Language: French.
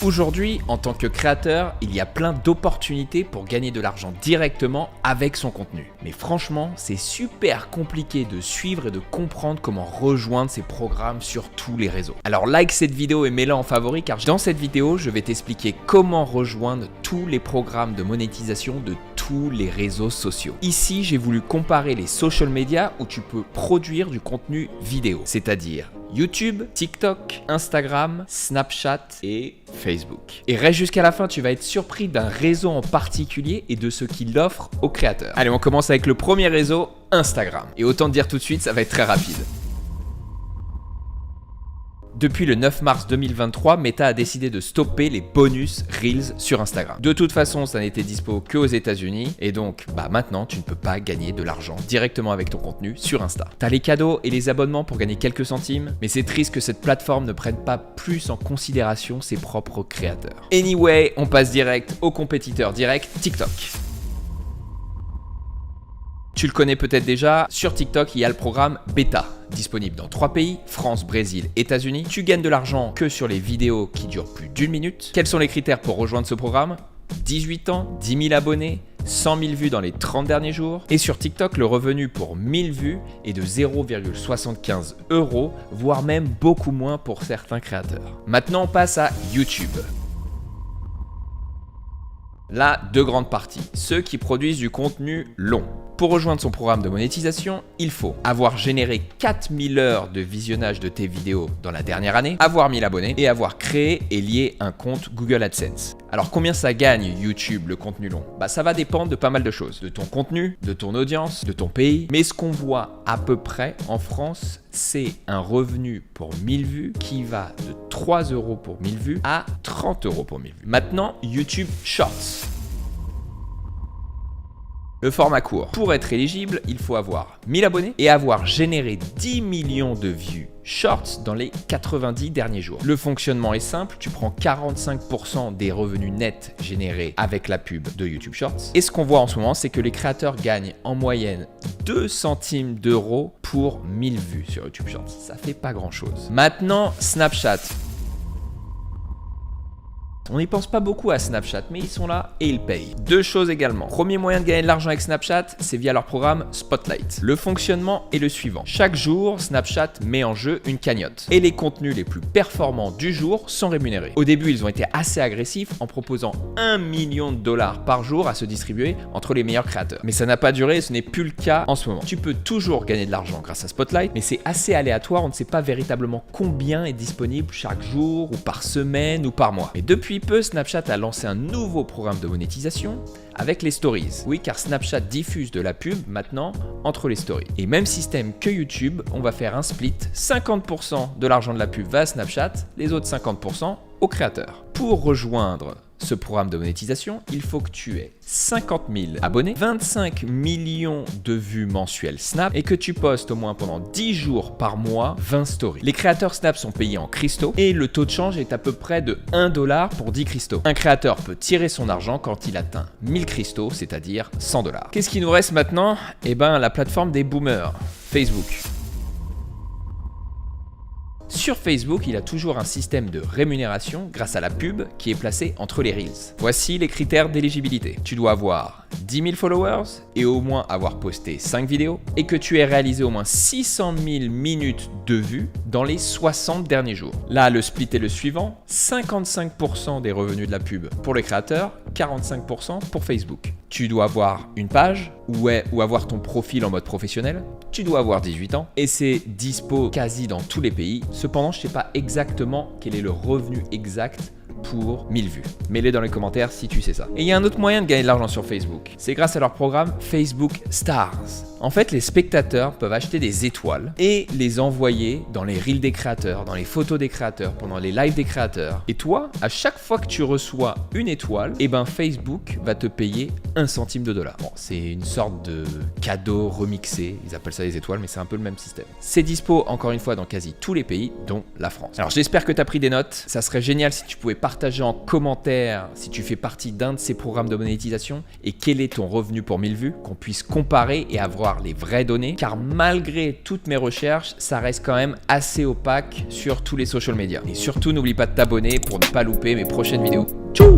Aujourd'hui, en tant que créateur, il y a plein d'opportunités pour gagner de l'argent directement avec son contenu. Mais franchement, c'est super compliqué de suivre et de comprendre comment rejoindre ces programmes sur tous les réseaux. Alors like cette vidéo et mets-la en favori car dans cette vidéo, je vais t'expliquer comment rejoindre tous les programmes de monétisation de tous les réseaux sociaux. Ici, j'ai voulu comparer les social media où tu peux produire du contenu vidéo, c'est-à-dire YouTube, TikTok, Instagram, Snapchat et Facebook. Et reste jusqu'à la fin, tu vas être surpris d'un réseau en particulier et de ce qu'il offre aux créateurs. Allez, on commence avec le premier réseau, Instagram. Et autant te dire tout de suite, ça va être très rapide. Depuis le 9 mars 2023, Meta a décidé de stopper les bonus Reels sur Instagram. De toute façon, ça n'était dispo que aux États-Unis et donc maintenant, tu ne peux pas gagner de l'argent directement avec ton contenu sur Insta. T'as les cadeaux et les abonnements pour gagner quelques centimes, mais c'est triste que cette plateforme ne prenne pas plus en considération ses propres créateurs. Anyway, on passe direct au compétiteur direct, TikTok. Tu le connais peut-être déjà, sur TikTok, il y a le programme Beta, disponible dans 3 pays, France, Brésil, États-Unis. Tu gagnes de l'argent que sur les vidéos qui durent plus d'1 minute. Quels sont les critères pour rejoindre ce programme ? 18 ans, 10 000 abonnés, 100 000 vues dans les 30 derniers jours. Et sur TikTok, le revenu pour 1000 vues est de 0,75 €, voire même beaucoup moins pour certains créateurs. Maintenant, on passe à YouTube. Là, deux grandes parties. Ceux qui produisent du contenu long. Pour rejoindre son programme de monétisation, il faut avoir généré 4000 heures de visionnage de tes vidéos dans la dernière année, avoir 1000 abonnés et avoir créé et lié un compte Google AdSense. Alors combien ça gagne YouTube, le contenu long ? Ça va dépendre de pas mal de choses. De ton contenu, de ton audience, de ton pays. Mais ce qu'on voit à peu près en France, c'est un revenu pour 1000 vues qui va de 3 € pour 1000 vues à 30 € pour 1000 vues. Maintenant, YouTube Shorts. Le format court. Pour être éligible, il faut avoir 1000 abonnés et avoir généré 10 millions de vues shorts dans les 90 derniers jours. Le fonctionnement est simple, tu prends 45% des revenus nets générés avec la pub de YouTube Shorts. Et ce qu'on voit en ce moment, c'est que les créateurs gagnent en moyenne 2 centimes d'euros pour 1000 vues sur YouTube Shorts. Ça fait pas grand chose. Maintenant, Snapchat. On n'y pense pas beaucoup à Snapchat, mais ils sont là et ils payent. Deux choses également. Premier moyen de gagner de l'argent avec Snapchat, c'est via leur programme Spotlight. Le fonctionnement est le suivant. Chaque jour, Snapchat met en jeu une cagnotte. Et les contenus les plus performants du jour sont rémunérés. Au début, ils ont été assez agressifs en proposant 1 million de dollars par jour à se distribuer entre les meilleurs créateurs. Mais ça n'a pas duré et ce n'est plus le cas en ce moment. Tu peux toujours gagner de l'argent grâce à Spotlight, mais c'est assez aléatoire. On ne sait pas véritablement combien est disponible chaque jour ou par semaine ou par mois. Mais depuis peu, Snapchat a lancé un nouveau programme de monétisation avec les stories. Oui, car Snapchat diffuse de la pub maintenant entre les stories. Et même système que YouTube, on va faire un split. 50% de l'argent de la pub va à Snapchat, les autres 50% aux créateurs. Pour rejoindre ce programme de monétisation, il faut que tu aies 50 000 abonnés, 25 millions de vues mensuelles Snap et que tu postes au moins pendant 10 jours par mois 20 stories. Les créateurs Snap sont payés en cristaux et le taux de change est à peu près de 1 $ pour 10 cristaux. Un créateur peut tirer son argent quand il atteint 1000 cristaux, c'est-à-dire 100 $. Qu'est-ce qui nous reste maintenant ? La plateforme des boomers, Facebook. Sur Facebook, il a toujours un système de rémunération grâce à la pub qui est placée entre les Reels. Voici les critères d'éligibilité. Tu dois avoir 10 000 followers et au moins avoir posté 5 vidéos et que tu aies réalisé au moins 600 000 minutes de vues dans les 60 derniers jours. Là, le split est le suivant, 55% des revenus de la pub pour les créateurs, 45% pour Facebook. Tu dois avoir une page ou avoir ton profil en mode professionnel. Tu dois avoir 18 ans et c'est dispo quasi dans tous les pays. Cependant, je ne sais pas exactement quel est le revenu exact pour 1000 vues. Mets-les dans les commentaires si tu sais ça. Et il y a un autre moyen de gagner de l'argent sur Facebook. C'est grâce à leur programme Facebook Stars. En fait, les spectateurs peuvent acheter des étoiles et les envoyer dans les reels des créateurs, dans les photos des créateurs, pendant les lives des créateurs. Et toi, à chaque fois que tu reçois une étoile, Facebook va te payer 1 centime de dollar. Bon, c'est une sorte de cadeau remixé. Ils appellent ça des étoiles, mais c'est un peu le même système. C'est dispo, encore une fois, dans quasi tous les pays, dont la France. Alors, j'espère que tu as pris des notes. Ça serait génial si tu pouvais partager en commentaire si tu fais partie d'un de ces programmes de monétisation et quel est ton revenu pour 1000 vues, qu'on puisse comparer et avoir avoir les vraies données, car malgré toutes mes recherches, ça reste quand même assez opaque sur tous les social media. Et surtout, n'oublie pas de t'abonner pour ne pas louper mes prochaines vidéos. Tchou!